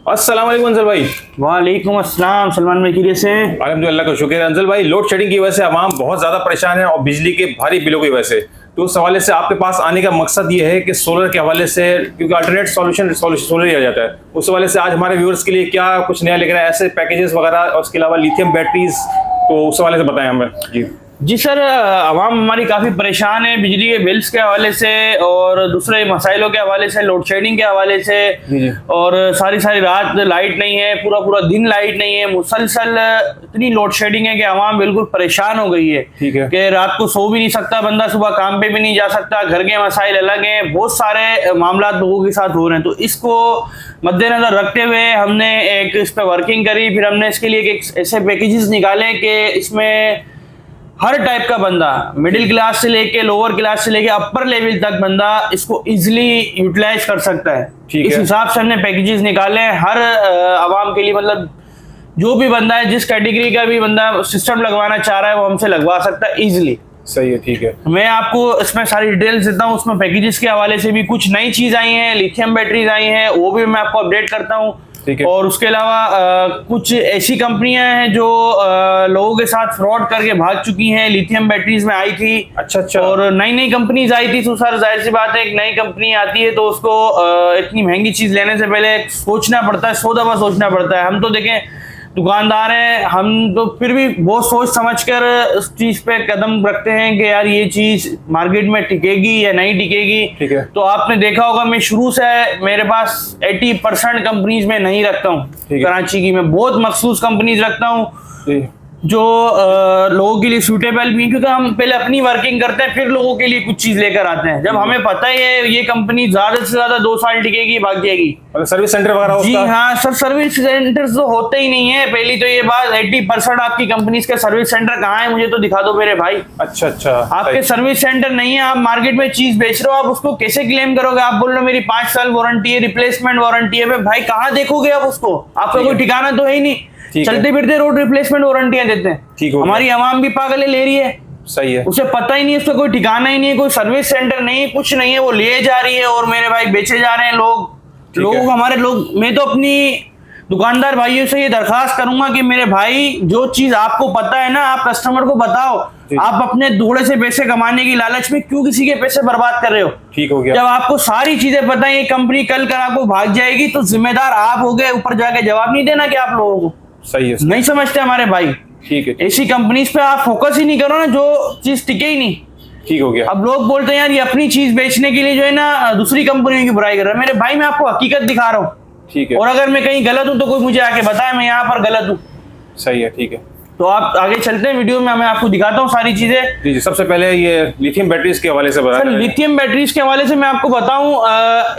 अस्सलाम वालेकुम अंजल भाई। वालेकुम अस्सलाम सलमान भाई, खैरियत से हैं? अल्हम्दुलिल्लाह का शुक्र है अंजल भाई। लोड शेडिंग की वजह से आवाम बहुत ज्यादा परेशान है और बिजली के भारी बिलों की वजह से। तो उस हवाले से आपके पास आने का मकसद ये है कि सोलर के हवाले से, क्योंकि अल्टरनेट सॉल्यूशन सोलर ही आ जाता है, उस हवाले से आज हमारे व्यूअर्स के लिए क्या कुछ नया लेकर आए, ऐसे पैकेजेस वगैरह और उसके अलावा लिथियम बैटरीज, तो उस हवाले से बताएं हमें जी। जी सर, आवाम हमारी काफ़ी परेशान है बिजली के बिल्स के हवाले से और दूसरे मसाइलों के हवाले से, लोड शेडिंग के हवाले से। और सारी सारी रात लाइट नहीं है, पूरा पूरा दिन लाइट नहीं है, मुसलसल इतनी लोड शेडिंग है कि आवाम बिल्कुल परेशान हो गई है। ठीक है कि रात को सो भी नहीं सकता बंदा, सुबह काम पे भी नहीं जा सकता, घर के मसाइल अलग हैं, बहुत सारे मामला लोगों के साथ हो रहे हैं। तो इसको मद्देनजर रखते हुए हमने एक इस पर वर्किंग करी। फिर हमने इसके लिए एक ऐसे पैकेजेस निकाले कि इसमें हर टाइप का बंदा, मिडिल क्लास से लेके लोअर क्लास से लेके अपर लेवल तक बंदा इसको इजीली यूटिलाइज कर सकता है। इस हिसाब से हमने पैकेजेस निकाले हर आवाम के लिए। मतलब जो भी बंदा है, जिस कैटेगरी का भी बंदा सिस्टम लगवाना चाह रहा है, वो हमसे लगवा सकता है इजीली। सही है, ठीक है। मैं आपको इसमें सारी डिटेल्स देता हूँ। उसमें पैकेजेस के हवाले से भी कुछ नई चीज आई है, लिथियम बैटरीज आई हैं, वो भी मैं आपको अपडेट करता हूँ। और उसके अलावा कुछ ऐसी कंपनियां हैं जो लोगों के साथ फ्रॉड करके भाग चुकी हैं, लिथियम बैटरीज में आई थी। अच्छा। और नई नई कंपनीज आई थी। तो सर जाहिर सी बात है, एक नई कंपनी आती है तो उसको इतनी महंगी चीज लेने से पहले सोचना पड़ता है, 100 दफा सोचना पड़ता है। हम तो देखें दुकानदार हैं, हम तो फिर भी बहुत सोच समझकर उस चीज पे कदम रखते हैं कि यार ये चीज मार्केट में टिकेगी या नहीं टिकेगी। ठीक है। तो आपने देखा होगा, मैं शुरू से मेरे पास 80% कंपनीज में नहीं रखता हूँ कराची की। मैं बहुत मखसूस कंपनीज रखता हूँ जो लोगों के लिए सूटेबल भी, क्योंकि हम पहले अपनी वर्किंग करते हैं, फिर लोगों के लिए कुछ चीज लेकर आते हैं। जब हमें पता है ये कंपनी ज्यादा से ज्यादा 2 साल टिकेगी, भाग जाएगी। सर्विस सेंटर वगैरह? जी हाँ सर, सर्विस सेंटर तो होते ही नहीं है। पहली तो ये बात, 80% आपकी कंपनीज के सर्विस सेंटर कहाँ है, मुझे तो दिखा दो मेरे भाई। अच्छा। आपके सर्विस सेंटर नहीं है, आप मार्केट में चीज बेच रहे हो, आप उसको कैसे क्लेम करोगे? आप बोल रहे हो मेरी 5 साल वारंटी है, रिप्लेसमेंट वारंटी है। भाई कहाँ देखोगे आप उसको? आपका कोई ठिकाना तो है ही नहीं। चलते फिरते रोड रिप्लेसमेंट वारंटियां देते हैं। हमारी आवाम भी पागल ले रही है। सही है। उसे पता ही नहीं, उसका कोई ठिकाना ही नहीं है, कोई सर्विस सेंटर नहीं है, कुछ नहीं है, वो ले जा रही है और मेरे भाई बेचे जा रहे हैं लोग हमारे लोग। मैं तो अपनी दुकानदार भाइयों से ये दरखास्त करूंगा कि मेरे भाई जो चीज आपको पता है ना, आप कस्टमर को बताओ। आप अपने दुगड़े से पैसे कमाने की लालच में क्यों किसी के पैसे बर्बाद कर रहे हो? ठीक हो गया। जब आपको सारी चीजें पता है, ये कंपनी कल कर आपको भाग जाएगी, तो जिम्मेदार आप हो गए। ऊपर जाके जवाब नहीं देना कि आप लोगों को। सही है। नहीं समझते हमारे भाई। ठीक है। ऐसी कंपनीज पे आप फोकस ही नहीं करो ना, जो चीज टिके ही नहीं। ठीक हो गया। अब लोग बोलते हैं यार ये अपनी चीज बेचने के लिए जो है ना दूसरी कंपनियों की बुराई कर रहा है। मेरे भाई मैं आपको हकीकत दिखा रहा हूँ। ठीक है। और अगर मैं कहीं गलत हूँ तो कोई मुझे आके बताए मैं यहाँ पर गलत हूँ। सही है, ठीक है। तो आप आगे चलते हैं वीडियो में, मैं आपको दिखाता हूँ सारी चीजें। जी। सबसे पहले ये लिथियम बैटरीज के हवाले से बताएं। लिथियम बैटरीज के हवाले से मैं आपको बताऊं,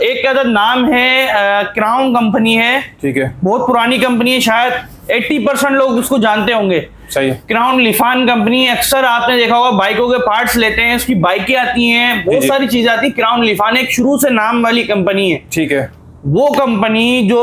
एक का नाम है क्राउन कंपनी है। ठीक है। बहुत पुरानी कंपनी है, शायद 80% लोग उसको जानते होंगे। सही है। क्राउन लिफान कंपनी, अक्सर आपने देखा होगा बाइकों के पार्ट्स लेते हैं, उसकी बाइकें आती हैं, बहुत सारी चीजें आती है। क्राउन लिफान एक शुरू से नाम वाली कंपनी है। ठीक है। वो कंपनी जो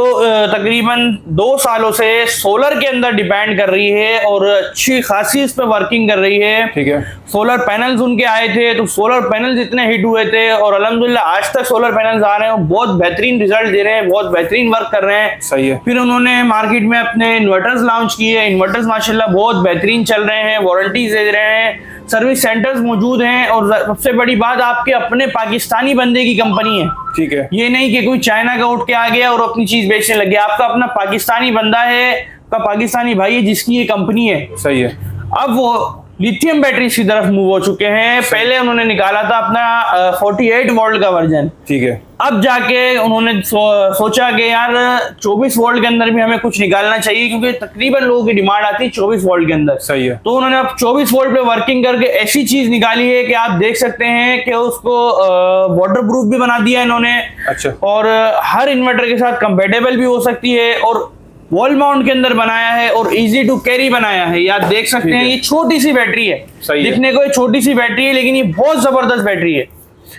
तकरीबन 2 सालों से सोलर के अंदर डिपेंड कर रही है और अच्छी खासी इस पे वर्किंग कर रही है। ठीक है। सोलर पैनल्स उनके आए थे तो सोलर पैनल्स इतने हिट हुए थे और अल्हम्दुलिल्लाह आज तक सोलर पैनल्स आ रहे हैं, बहुत बेहतरीन रिजल्ट दे रहे हैं, बहुत बेहतरीन वर्क कर रहे हैं। सही है। फिर उन्होंने मार्केट में अपने इन्वर्टर्स लॉन्च किए। इन्वर्टर्स माशाल्लाह बहुत बेहतरीन चल रहे हैं, वारंटीज दे रहे हैं, सर्विस सेंटर्स मौजूद हैं और सबसे बड़ी बात आपके अपने पाकिस्तानी बंदे की कंपनी है। ठीक है। ये नहीं कि कोई चाइना का उठ के आ गया और अपनी चीज बेचने लग गया। आपका अपना पाकिस्तानी बंदा है, आपका पाकिस्तानी भाई है जिसकी ये कंपनी है। सही है। अब वो लिथियम बैटरीज की तरफ मूव हो चुके हैं। पहले उन्होंने निकाला था अपना 48 वोल्ट का वर्जन। ठीक है। अब जाके उन्होंने सोचा कि यार 24 वोल्ट के अंदर भी हमें कुछ निकालना चाहिए, क्योंकि तकरीबन लोगों की डिमांड आती है 24 वोल्ट के अंदर। सही है। तो उन्होंने अब 24 वोल्ट पे वर्किंग करके ऐसी चीज निकाली है कि आप देख सकते हैं कि उसको वाटर प्रूफ भी बना दिया इन्होंने। अच्छा। और हर इन्वर्टर के साथ कंपेटेबल भी हो सकती है और वॉल माउंट के अंदर बनाया है और इजी टू कैरी बनाया है। ये आप देख सकते हैं, ये छोटी सी बैटरी है। दिखने को छोटी सी बैटरी है लेकिन ये बहुत जबरदस्त बैटरी है।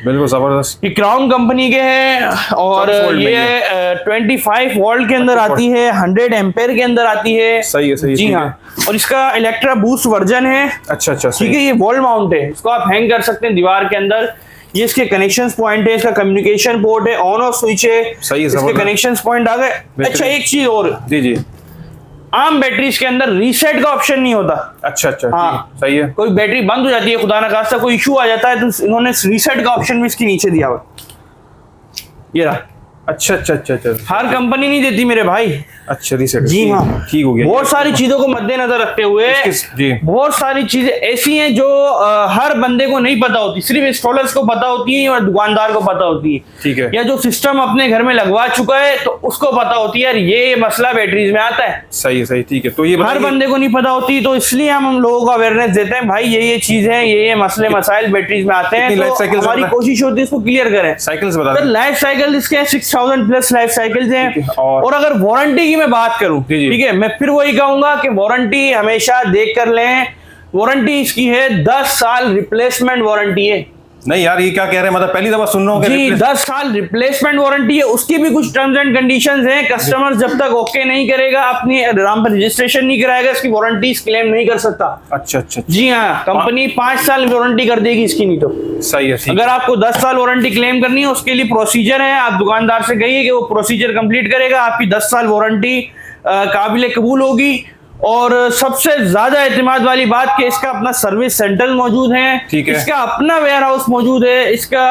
बिल्कुल जबरदस्त। ये क्राउन कंपनी के हैं और ये 25 वोल्ट के अंदर आती है, 100 एम्पेयर के अंदर आती है। सही है। सही है। जी हाँ। और इसका इलेक्ट्रा बूस्ट वर्जन है। अच्छा। ठीक है। ये वॉल माउंट है, इसको आप हैंग कर सकते हैं दीवार के अंदर। ये इसके कनेक्शन पॉइंट है, इसका कम्युनिकेशन पोर्ट है, ऑन ऑफ स्विच है, सही है, इसके कनेक्शन पॉइंट आ गए। अच्छा एक चीज और, जी जी, आम बैटरीज के अंदर रीसेट का ऑप्शन नहीं होता। अच्छा अच्छा, हाँ सही है। कोई बैटरी बंद हो जाती है, खुदा ना खास्ता कोई इशू आ जाता है, तो इन्होंने रीसेट का ऑप्शन भी इसके नीचे दिया हुआ, ये रहा। अच्छा अच्छा अच्छा अच्छा, हर कंपनी नहीं देती मेरे भाई। अच्छा रीसेट, जी हाँ, ठीक हो गया। बहुत सारी चीजों को मद्देनजर रखते हुए जी, बहुत सारी चीजें ऐसी हैं जो हर बंदे को नहीं पता होती, सिर्फ इंस्टॉलर्स को पता होती है और दुकानदार को पता होती है। ठीक है। या जो सिस्टम अपने घर में लगवा चुका है तो उसको पता होती है यार ये मसला बैटरीज में आता है। सही सही, ठीक है। तो ये हर बंदे को नहीं पता होती, तो इसलिए हम लोगों को अवेयरनेस देते हैं भाई ये चीज है, ये मसले मसाइल बैटरीज में आते हैं, लाइफ तो साइकिल हमारी कोशिश होती है इसको क्लियर करें। साइकिल्स बता सर दें। लाइफ साइकिल इसके 6000 प्लस लाइफ साइकिल्स हैं। और- और अगर वारंटी की मैं बात करूं, जी, जी। ठीक है, मैं फिर वही कहूंगा कि वारंटी हमेशा देख कर लें। वारंटी इसकी है 10 साल रिप्लेसमेंट वारंटी है। नहीं यार, ये क्या कह रहे हैं, मतलब पहली दफा सुन रहा हूँ कि जी 10 साल रिप्लेसमेंट वारंटी है। उसकी भी कुछ टर्म्स एंड कंडीशंस हैं। कस्टमर जब तक ओके नहीं करेगा, अपनी नाम पर रजिस्ट्रेशन नहीं कराएगा, इसकी वारंटी क्लेम नहीं कर सकता। अच्छा अच्छा, जी हाँ, कंपनी 5 साल वारंटी कर देगी इसकी, नहीं तो सही है, ठीक। अगर आपको 10 साल वारंटी क्लेम करनी है उसके लिए प्रोसीजर है। आप दुकानदार से कहिए कि वो प्रोसीजर कंप्लीट करेगा, आपकी 10 साल वारंटी काबिल कबूल होगी। और सबसे ज्यादा एतमाद वाली बात कि इसका अपना सर्विस सेंटर मौजूद है, ठीक है। इसका अपना वेयर हाउस मौजूद है, इसका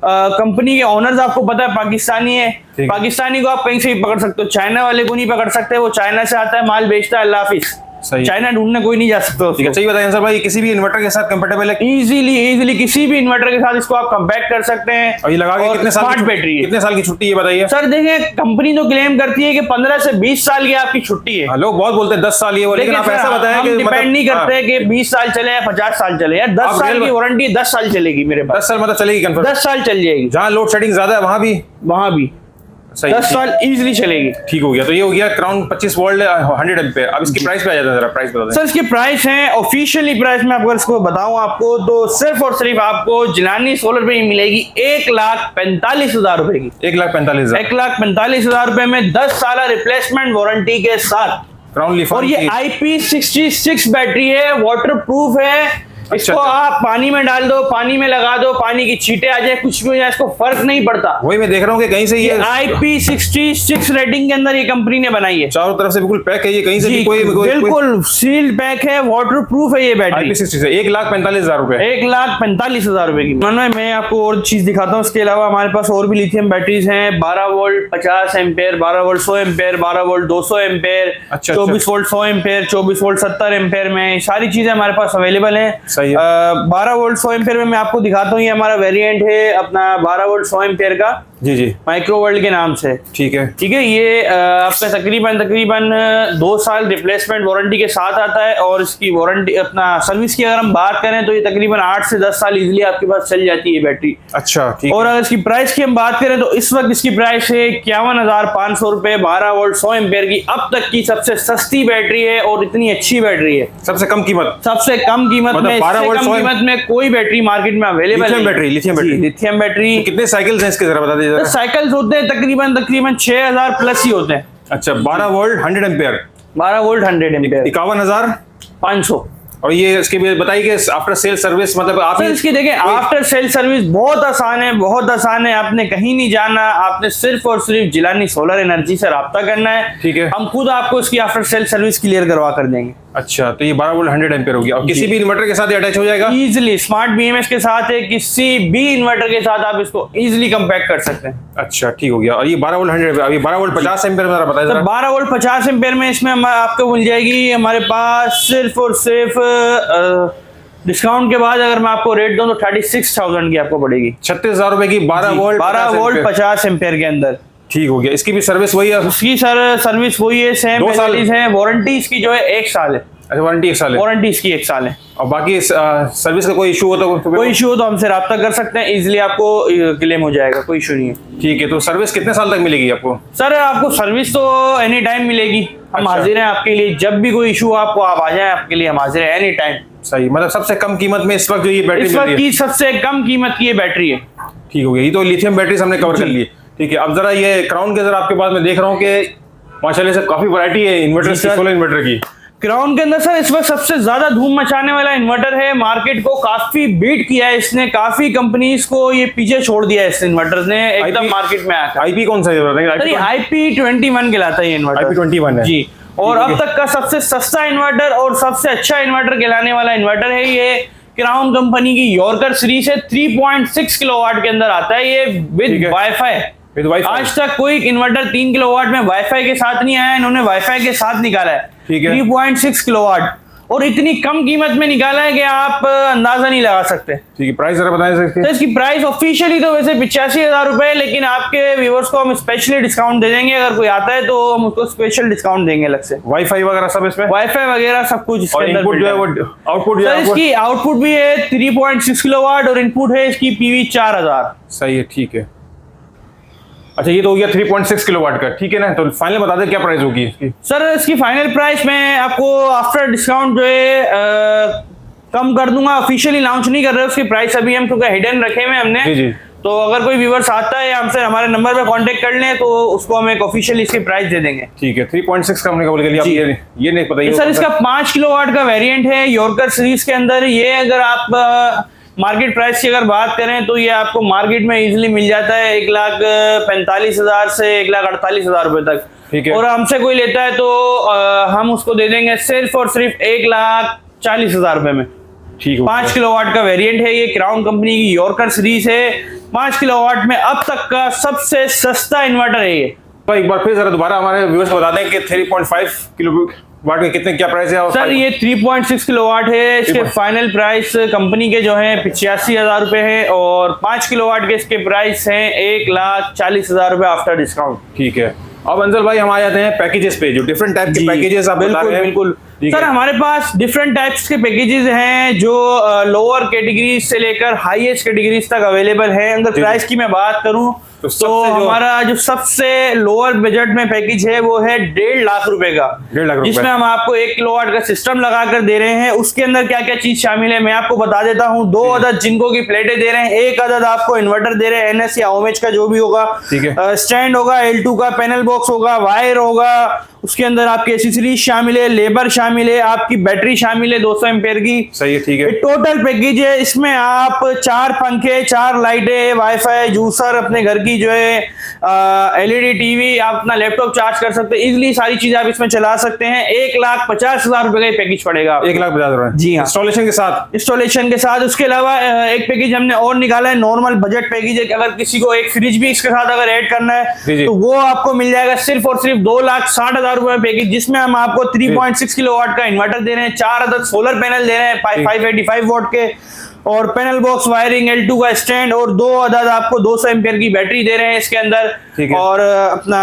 कंपनी के ओनर्स आपको पता है पाकिस्तानी है। ठीक। पाकिस्तानी को आप कहीं से भी पकड़ सकते हो, चाइना वाले को नहीं पकड़ सकते, वो चाइना से आता है, माल बेचता है, अल्लाह हाफिज। सही। चाइना ढूंढने कोई नहीं जा सकता। ठीक है, सही बताइए सर भाई, किसी भी इन्वर्टर के साथ कंफर्टेबल है? इजीली किसी भी इन्वर्टर के साथ इसको आप कंपैक्ट कर सकते हैं। और ये लगा के कितने साल स्मार्ट बैटरी है। कितने साल की छुट्टी है बताइए सर देखिए, कंपनी तो क्लेम करती है कि 15 से 20 साल की आपकी छुट्टी है। हाँ, लोग बहुत बोलते हैं 10 साल ये वो, लेकिन आप देखिए ऐसा सर, बताएं हम कि डिपेंड नहीं करते हाँ, कि 20 साल चले या 50 साल चले, यार 10 आप साल रियल की वारंटी 10 साल चलेगी मेरे 10 पास। साल मतलब चलेगी कंफर्म। 10 साल चल जाएगी, जहाँ लोड शेडिंग ज्यादा है वहां भी वहां भी सही, 10 साल इजीली चलेगी। ठीक हो गया। तो ये हो गया क्राउन 25 वोल्ट 100 एम्पेयर। अब इसकी प्राइस पे आ जाता है, जरा प्राइस बता दें। सर इसके प्राइस हैं ऑफिशियली प्राइस में अगर इसको बताऊं आपको तो सिर्फ और सिर्फ आपको जिलानी सोलर पे ही मिलेगी 1,45,000 रुपए की। 1,45,000 1,45,000 रुपए में 10 साल रिप्लेसमेंट वारंटी के साथ। Crown leaf. और ये IP66 बैटरी है, वाटर प्रूफ है। इसको अच्छा। आप पानी में डाल दो, पानी में लगा दो, पानी की छींटे आ जाए, कुछ भी हो जाए, इसको फर्क नहीं पड़ता। वही मैं देख रहा हूँ कि कहीं से ये IP66 रेटिंग के अंदर ये कंपनी ने बनाई है। चारों तरफ से बिल्कुल पैक है, ये कहीं से जी, भी कोई बिल्कुल सील्ड पैक है, वाटर प्रूफ है ये बैटरी। IP60 से 1,45,000 रुपए। 1,45,000 रुपए की। मैं आपको और चीज दिखाता हूँ। इसके अलावा हमारे पास और भी लिथियम बैटरीज हैं, 12 volt 50 ampere, 12 volt 100 ampere, 12 volt 200 ampere, अच्छा, 24 वोल्ट 100 एम्पेयर, 24 वोल्ट 70 एम्पेयर में सारी चीजें हमारे पास अवेलेबल है। सही है। 12 वोल्ट 100 एम्पेयर में मैं आपको दिखाता हूँ, ये हमारा वेरिएंट है अपना 12 वोल्ट 100 एम्पेयर का, जी जी, माइक्रो वर्ल्ड के नाम से। ठीक है। ठीक है, ये आपका तकरीबन 2 साल रिप्लेसमेंट वारंटी के साथ आता है। और इसकी वारंटी अपना सर्विस की अगर हम बात करें तो ये तकरीबन 8 से 10 साल इजीली आपके पास चल जाती है बैटरी। अच्छा, ठीक। और अगर इसकी प्राइस की हम बात करें तो इस वक्त इसकी प्राइस है 51,500 रुपए, 12 वोल्ट 100 एम्पेयर की अब तक की सबसे सस्ती बैटरी है और इतनी अच्छी बैटरी है। सबसे कम कीमत, सबसे कम कीमत मतलब में, 12 इससे वोल्ट कम 100 कीमत में कोई बैटरी मार्केट में अवेलेबल लिथियम नहीं। Battery, lithium battery. जी, लिथियम बैटरी। कितने साइकिल्स हैं इसके, जरा बता दीजिए जरा। साइकिल्स होते हैं तकरीबन 6,000 प्लस ही होते हैं। अच्छा, 12 वोल्ट 100 एम्पेयर, 12 वोल्ट 100 एम्पेयर 51,500। 500। और ये इसके भी बताइए कि आफ्टर सेल सर्विस मतलब आप सर इसकी देखिए आफ्टर सेल सर्विस बहुत आसान है, बहुत आसान है। आपने कहीं नहीं जाना, आपने सिर्फ और सिर्फ जिलानी सोलर एनर्जी से राब्ता करना है। ठीक है। हम खुद आपको इसकी आफ्टर सेल सर्विस क्लियर करवा कर देंगे। अच्छा, तो ये 12 वोल्ट 100 एम्पेयर हो गया और किसी भी इन्वर्टर के साथ अटैच हो जाएगा इजीली। स्मार्ट BMS के साथ है, किसी भी इन्वर्टर के साथ आप इसको इजीली कंपैक्ट कर सकते हैं। अच्छा, ठीक हो गया। और ये 12 वोल्ट 100, अभी 12 वोल्ट 50 एम्पेयर में जरा बताइए तो जरा। 12 वोल्ट 50 एम्पेयर में इसमें आपको मिल जाएगी हमारे पास सिर्फ और सिर्फ डिस्काउंट के बाद अगर मैं आपको रेट दूं तो 36,000 की आपको पड़ेगी। 36,000 रुपए की 12 वोल्ट 12 वोल्ट 50 एम्पेयर के अंदर। ठीक हो गया। इसकी भी सर्विस वही है? उसकी सर सर्विस वही है, सेम 2 साल है। वारंटी इसकी जो है 1 साल है। अच्छा, वारंटी 1 साल है। वारंटी इसकी 1 साल है। और बाकी सर्विस का कोई इशू हो तो कोई इशू हो तो हमसे राब्ता कर सकते हैं, इजीली आपको क्लेम हो जाएगा, कोई इशू नहीं है। ठीक है। तो सर्विस कितने साल तक मिलेगी आपको? सर आपको सर्विस तो एनी टाइम मिलेगी, हम अच्छा। हाजिर हैं आपके लिए। जब भी कोई इशू हो आपको आप आ जाए, आपके लिए हम हाजिर हैं एनी टाइम। सही, मतलब सबसे कम कीमत में इस वक्त जो ये बैटरी इस मिल वक्त रही है। की सबसे कम कीमत की ये बैटरी है। ठीक हो गया। ये तो लिथियम बैटरीज हमने कवर कर ली। ठीक है। अब जरा ये क्राउन के जरा आपके पास मैं देख रहा हूँ कि माशाल्लाह से काफी वैरायटी है इन्वर्टर की, सोलर इन्वर्टर की। क्राउन के अंदर सर इस वक्त सबसे ज्यादा धूम मचाने वाला इन्वर्टर है, मार्केट को काफी बीट किया है इसने, काफी कंपनीज को ये पीछे छोड़ दिया है इस इन्वर्टर ने एकदम मार्केट में आकर। आईपी कौन सा है? IP21 कहलाता है ये इन्वर्टर। IP21 है जी, और अब तक का सबसे सस्ता इन्वर्टर और सबसे अच्छा इन्वर्टर कहलाने वाला इन्वर्टर है ये। क्राउन कंपनी की यॉर्कर सीरीज है, 3.6 किलोवाट के अंदर आता है ये विद वाईफाई। आज तक कोई इन्वर्टर 3 किलोवाट में वाईफाई के साथ नहीं आया, इन्होंने वाईफाई के साथ निकाला है। 3.6 किलोवाट और इतनी कम कीमत में निकाला है कि आप अंदाजा नहीं लगा सकते। ठीक है, प्राइस जरा बताएं सर। तो इसकी प्राइस ऑफिशियली तो वैसे 85,000 रुपए है, लेकिन आपके व्यूअर्स को हम स्पेशली डिस्काउंट दे देंगे। अगर कोई आता है तो हम उसको स्पेशल डिस्काउंट देंगे अलग से। वाईफाई वगैरह सब इसमें? वाईफाई वगैरह सब कुछ इसके अंदर। इनपुट जो है वो आउटपुट जो है इसकी आउटपुट भी है 3.6 किलोवाट और इनपुट है इसकी PV 4000। सही है, ठीक है। अच्छा, ये तो हो गया 3.6 किलोवाट का, ठीक है ना। तो फाइनल बता दे क्या प्राइस होगी इसकी? सर इसकी फाइनल प्राइस मैं आपको आफ्टर डिस्काउंट जो है कम कर दूंगा। ऑफिशियली लॉन्च नहीं कर रहे उसकी प्राइस अभी हम, क्योंकि हिडन रखे हुए हमने। जी जी। तो अगर कोई व्यूअर्स आता है या हमसे हमारे नंबर पे कांटेक्ट कर लें तो उसको हम एक ऑफिशियली इसकी प्राइस दे देंगे। ठीक है, 3.6 का हमने बोल के लिए ये नहीं पता। सर इसका 5 किलोवाट का वेरिएंट है यॉर्कर सीरीज के अंदर। ये अगर आप मार्केट प्राइस की अगर बात करें तो ये आपको मार्केट में इजीली मिल जाता है 1,45,000 से 1,48,000 रुपए तक। ठीक है। और हमसे कोई लेता है तो हम उसको दे देंगे सिर्फ और सिर्फ 1,40,000 रुपए में। ठीक है। 5 किलोवाट का वेरिएंट है ये, क्राउन कंपनी की यॉर्कर सीरीज है। 5 किलोवाट में अब तक का सबसे सस्ता इन्वर्टर है ये। तो एक बार फिर जरा दोबारा हमारे व्यूअर्स को बता दें कि 3.5 किलोवाट के कितने क्या प्राइस है? सर ये 3.6 किलोवाट है, इसके फाइनल प्राइस कंपनी के जो है 85,000 रुपए है और 5 किलोवाट के इसके प्राइस हैं 1,40,000 रुपए आफ्टर डिस्काउंट। ठीक है। अब अंजल भाई हम आ जाते हैं पैकेजेस पे, जो डिफरेंट टाइप के पैकेजेस आप बता रहे हैं। बिल्कुल सर, हमारे पास डिफरेंट टाइप्स के पैकेजेस हैं जो लोअर कैटेगरीज से लेकर हाईएस्ट कैटेगरीज तक अवेलेबल हैं। अगर प्राइस की मैं बात करूं तो हमारा जो सबसे लोअर बजट में पैकेज है वो है 1.5 लाख रुपए का, जिसमें हम आपको 1 किलोवाट का सिस्टम लगाकर दे रहे हैं। उसके अंदर क्या क्या चीज शामिल है मैं आपको बता देता हूं। 2 अदद जिनको की प्लेटें दे रहे हैं, 1 अदद आपको इन्वर्टर दे रहे हैं NS या ओमेच का जो भी होगा, स्टैंड होगा L2 का, पैनल बॉक्स होगा, वायर होगा, उसके अंदर आपके एसेसरीज शामिल है, लेबर शामिल है, आपकी बैटरी शामिल है 200 एम्पेयर की। सही है, ठीक है। टोटल पैकेज है, इसमें आप 4 पंखे, 4 लाइटें, वाईफाई, जूसर, अपने घर की जो है LED टीवी, आप अपना लैपटॉप चार्ज कर सकते हैं इजिली, सारी चीज आप इसमें चला सकते हैं। 1,50,000 रुपए का ये पैकेज पड़ेगा। 1,50,000 जी हाँ, इंस्टॉलेशन के साथ। इंस्टॉलेशन के साथ। उसके अलावा एक पैकेज हमने और निकाला है, नॉर्मल बजट पैकेज है। अगर किसी को एक फ्रिज भी इसके साथ अगर ऐड करना है तो वो आपको मिल जाएगा सिर्फ और सिर्फ 2,60,000 रुपए में पैकेज, जिसमें हम आपको 3.6 किलोवाट का इन्वर्टर दे रहे हैं, 4 अदद सोलर पैनल दे रहे हैं 585 वोल्ट के, और पैनल बॉक्स, वायरिंग, L2 का स्टैंड, और 2 अदद आपको 200 एम्पियर की बैटरी दे रहे हैं इसके अंदर, और अपना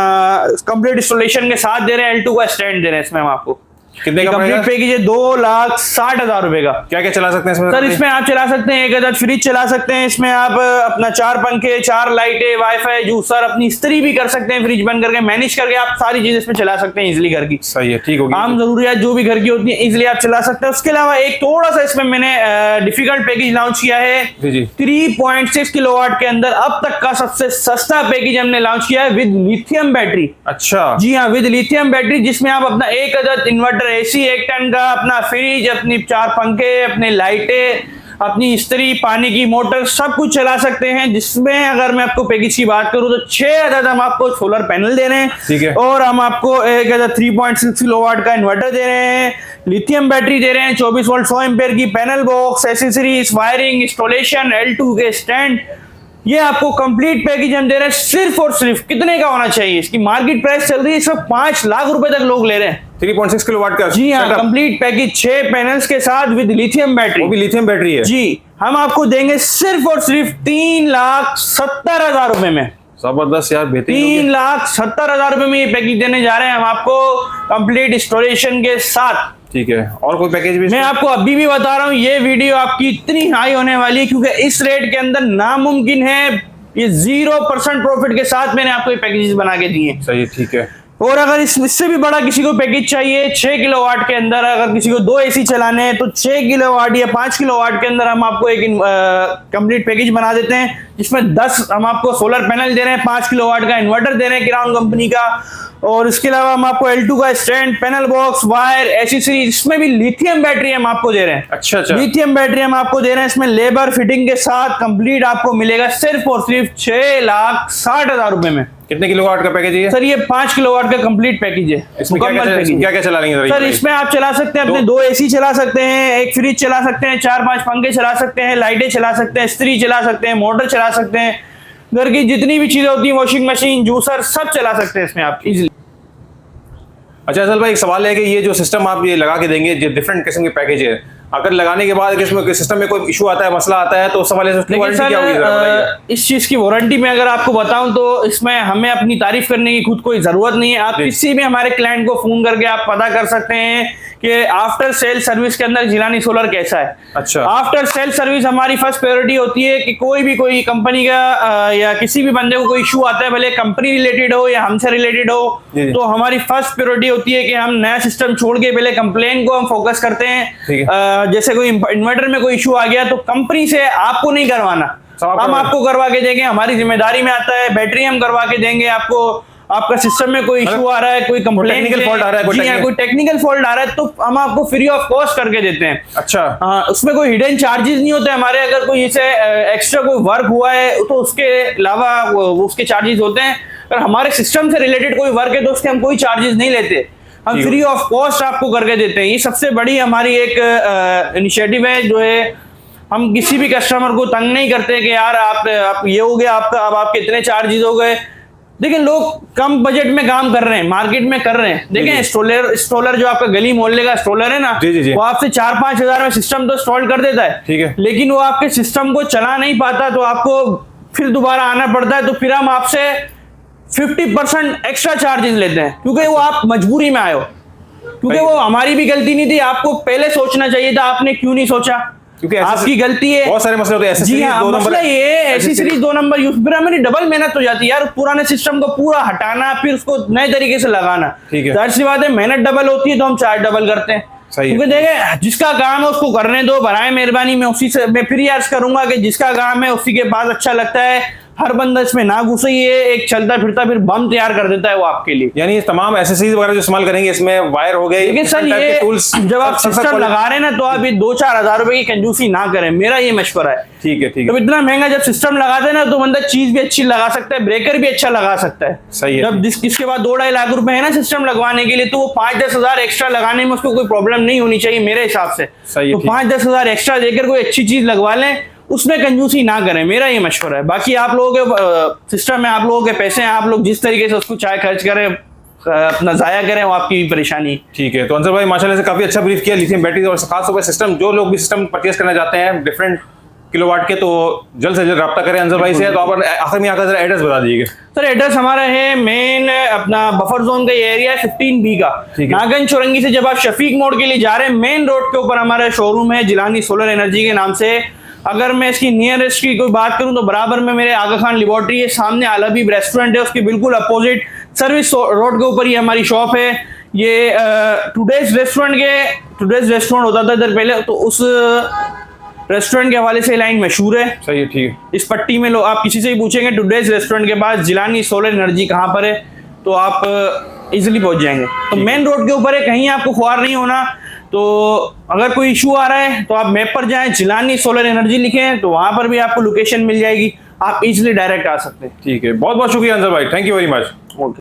कंप्लीट इंस्टॉलेशन के साथ दे रहे हैं, L2 का स्टैंड दे रहे हैं इसमें हम आपको। कितने का कंप्लीट पैकेज है 2,60,000 रुपए का। क्या क्या चला सकते हैं इसमें? सर इसमें आप चला सकते हैं 1 अदद फ्रिज चला सकते हैं, इसमें आप अपना 4 पंखे, 4 लाइटें, वाईफाई, जूसर, अपनी इस्त्री भी कर सकते हैं फ्रिज बंद करके, मैनेज करके आप सारी चीजें इसमें चला सकते हैं इजिली घर की। सही है, ठीक होगी। आम जरूरियात जो भी घर की होती है इजिली आप चला सकते हैं। उसके अलावा एक थोड़ा सा इसमें मैंने डिफिकल्ट पैकेज लॉन्च किया है 3.6 किलोवाट के अंदर। अब तक का सबसे सस्ता पैकेज हमने लॉन्च किया है विद लिथियम बैटरी। अच्छा, जी हाँ, विद लिथियम बैटरी, जिसमें आप अपना 1 अदद इन्वर्टर AC 1 टन का, अपना फ्रिज, अपनी 4 पंखे, अपने लाइटें, अपनी इस्त्री, पानी की मोटर, सब कुछ चला सकते हैं। जिसमें अगर मैं आपको पैकेज की बात करूं तो 6 अदद हम आपको सोलर पैनल दे रहे हैं, ठीक है, और हम आपको 1 अदद 3.6 किलोवाट का इन्वर्टर दे रहे हैं, लिथियम बैटरी दे रहे हैं 24 वोल्ट 100 एम्पेयर की, panel box, accessories, wiring, installation, L2 के स्टैंड। ये आपको कंप्लीट पैकेज हम दे रहे हैं सिर्फ और सिर्फ कितने का होना चाहिए? इसकी मार्केट प्राइस चल रही है इसमें 5 लाख रुपए तक लोग ले रहे हैं। 3.6 किलोवाट का? जी हाँ, कंप्लीट पैकेज 6 पैनल्स के साथ विद लिथियम बैटरी। वो भी लिथियम बैटरी है? जी। हम आपको देंगे सिर्फ और सिर्फ 3,70,000 रुपए में। जबरदस्त यार, बेहतरीन। 3,70,000 रुपए में ये पैकेज देने जा रहे हैं हम आपको कंप्लीट इंस्टॉलेशन के साथ। ठीक है, और कोई पैकेज भी? मैं आपको अभी भी बता रहा हूँ ये वीडियो आपकी इतनी हाई होने वाली है क्योंकि इस रेट के अंदर नामुमकिन है, ये 0% प्रॉफिट के साथ मैंने आपको ये पैकेजेस बना के दिए। सही है, ठीक है। और अगर इससे भी बड़ा किसी को पैकेज चाहिए 6 किलोवाट के अंदर, अगर किसी को 2 AC चलाने हैं तो 6 किलोवाट या 5 किलोवाट के अंदर हम आपको एक कंप्लीट पैकेज बना देते हैं, जिसमें 10 हम आपको सोलर पैनल दे रहे हैं, 5 किलोवाट का इन्वर्टर दे रहे हैं क्राउन कंपनी का, और इसके अलावा हम आपको L2 का stand, panel box, wire, accessories, इसमें भी लिथियम बैटरी हम आपको दे रहे हैं। अच्छा अच्छा, लिथियम बैटरी हम आपको दे रहे हैं, इसमें लेबर फिटिंग के साथ कंप्लीट आपको मिलेगा सिर्फ और सिर्फ 6,60,000 रुपए में। कितने किलोवाट का पैकेज है सर ये 5 किलोवाट का कंप्लीट पैकेज है। इसमें मुकम्मल पैकेज। क्या क्या चला लेंगे सर इसमें आप चला सकते हैं अपने 2 एसी चला सकते हैं, एक फ्रिज चला सकते हैं, 4-5 पंखे चला सकते हैं, लाइटें चला सकते हैं, इस्त्री चला सकते हैं, मोटर चला सकते हैं, घर की जितनी भी चीजें होती हैं, वॉशिंग मशीन, जूसर, सब चला सकते हैं इसमें आप इजीली। अच्छा असल भाई, एक सवाल है कि ये जो सिस्टम आप ये लगा के देंगे, जो डिफरेंट किस्म के पैकेज है, अगर लगाने के बाद इसमें सिस्टम में कोई इशू आता है, मसला आता है, तो उस सवाल से वारंटी क्या होगी? इस चीज की वारंटी में अगर आपको बताऊं तो इसमें हमें अपनी तारीफ करने की खुद कोई जरूरत नहीं है। आप किसी भी हमारे क्लाइंट को फोन करके आप पता कर सकते हैं कि आफ्टर सेल सर्विस के अंदर जिलानी सोलर कैसा है। अच्छा, आफ्टर सेल सर्विस हमारी फर्स्ट प्रायोरिटी होती है कि कोई कंपनी का या किसी भी बंदे को कोई इशू आता है, भले कंपनी रिलेटेड हो या हमसे रिलेटेड हो, तो हमारी फर्स्ट प्रायोरिटी होती है कि हम नया सिस्टम छोड़ के पहले कंप्लेन को हम फोकस करते हैं। जैसे कोई इन्वर्टर में कोई इशू आ गया तो कंपनी से आपको नहीं करवाना, हम आपको करवा के देंगे, हमारी जिम्मेदारी में आता है। बैटरी हम करवा के देंगे आपको। आपका सिस्टम में कोई इशू आ रहा है, कोई कंप्लेन टेक्निकल फॉल्ट आ रहा है, कोई टेक्निकल फॉल्ट आ रहा है, तो हम आपको फ्री ऑफ कॉस्ट करके देते हैं। अच्छा, हाँ, उसमें कोई हिडन चार्जेस नहीं होते हमारे। अगर कोई इसे एक्स्ट्रा कोई वर्क हुआ है तो उसके अलावा उसके चार्जेस होते हैं। अगर हमारे सिस्टम से रिलेटेड कोई वर्क है तो उसके हम कोई चार्जेस नहीं लेते, हम फ्री ऑफ कॉस्ट आपको करके देते हैं। ये सबसे बड़ी हमारी एक इनिशिएटिव है, जो है हम किसी भी कस्टमर को तंग नहीं करते कि यार आप ये हो गया आपका, अब आपके इतने चार्जेस हो गए। देखिए लोग कम बजट में काम कर रहे हैं, मार्केट में कर रहे हैं। देखें इंस्टॉलर जो आपका गली मोहल्ले का इंस्टॉलर है ना, वो आपसे 4-5 हजार में सिस्टम तो इंस्टॉल कर देता है, ठीक है, लेकिन वो आपके सिस्टम को चला नहीं पाता, तो आपको फिर दोबारा आना पड़ता है। तो फिर हम आपसे 50% एक्स्ट्रा चार्जेस लेते हैं, क्योंकि वो आप मजबूरी में आए हो, क्योंकि वो हमारी भी गलती नहीं थी। आपको पहले सोचना चाहिए था, आपने क्यों नहीं सोचा, क्योंकि आपकी गलती है। बहुत सारे मसले होते हैं। जी हाँ, मसला ये ऐसी सीरीज 2 नंबर यूज, फिर हमारी डबल मेहनत हो जाती है यार, पुराने सिस्टम को पूरा हटाना, फिर उसको नए तरीके से लगाना। जाहिर सी बात है, मेहनत डबल होती है तो हम चार्ज डबल करते हैं। क्योंकि देखे जिसका काम है उसको करने दो, बराए मेहरबानी। मैं उसी से मैं फिर अर्ज करूंगा कि जिसका काम है उसी के पास अच्छा लगता है। हर बंदा इसमें ना घुसे, ये एक चलता फिरता फिर बम तैयार कर देता है वो आपके लिए। यानी तमाम एसेसरीज वगैरह जो इस्तेमाल करेंगे इसमें, वायर हो गए, लेकिन सर ये जब आप सिस्टम लगा रहे हैं ना, तो आप ये 2-4 हजार रुपए की कंजूसी ना करें, मेरा ये मशवरा है। ठीक है, ठीक है। तो इतना महंगा जब सिस्टम लगाते हैं ना, तो बंदा चीज भी अच्छी लगा सकता है, ब्रेकर भी अच्छा लगा सकता है। सही है। जब इसके बाद 2-2.5 लाख रुपए है ना सिस्टम लगवाने के लिए, तो वो 5-10 हजार एक्स्ट्रा लगाने में उसको कोई प्रॉब्लम नहीं होनी चाहिए मेरे हिसाब से। तो 5-10 हजार एक्स्ट्रा देकर कोई अच्छी चीज लगवा लें, उसमें कंजूसी ना करें, मेरा ये मशवरा है। बाकी आप लोगों के सिस्टम में आप लोगों के पैसे हैं, आप लोग जिस तरीके से उसको चाहे खर्च करें, अपना जाया करें, वो आपकी परेशानी। ठीक है। तो अंसर भाई माशाल्लाह से काफी अच्छा ब्रीफ किया लिथियम बैटरी और खास तौर पर सिस्टम। जो लोग भी सिस्टम परचेस करना चाहते हैं डिफरेंट किलोवाट के, तो जल्द से जल्द रब्ता करें अंसर भाई से। तो आप आखिर में आकर एड्रेस बता दीजिएगा। सर एड्रेस हमारा है मेन अपना बफर जोन का ये एरिया है 15B का, नागन चौरंगी से जब आप शफीक मोड़ के लिए जा रहे हैं, मेन रोड के ऊपर हमारा शोरूम है जिलानी सोलर एनर्जी के नाम से। अगर मैं इसकी नियरेस्ट की कोई बात करूं तो बराबर में मेरे आगा खान लेबोरेटरी है, सामने अलबीब रेस्टोरेंट है, उसके बिल्कुल अपोजिट सर्विस रोड के ऊपर ही हमारी शॉप है। ये टुडेज रेस्टोरेंट होता था इधर पहले, तो उस रेस्टोरेंट के हवाले से लाइन मशहूर है। सही है, ठीक है। इस पट्टी में आप किसी से ही पूछेंगे टुडेज रेस्टोरेंट के पास जिलानी सोलर एनर्जी कहाँ पर है, तो आप इजीली पहुंच जाएंगे। तो मेन रोड के ऊपर है, कहीं आपको ख्वार नहीं होना। तो अगर कोई इशू आ रहा है तो आप मैप पर जाएं, जिलानी सोलर एनर्जी लिखें, तो वहां पर भी आपको लोकेशन मिल जाएगी, आप इजीली डायरेक्ट आ सकते हैं। ठीक है, बहुत बहुत शुक्रिया अंसर भाई, थैंक यू वेरी मच।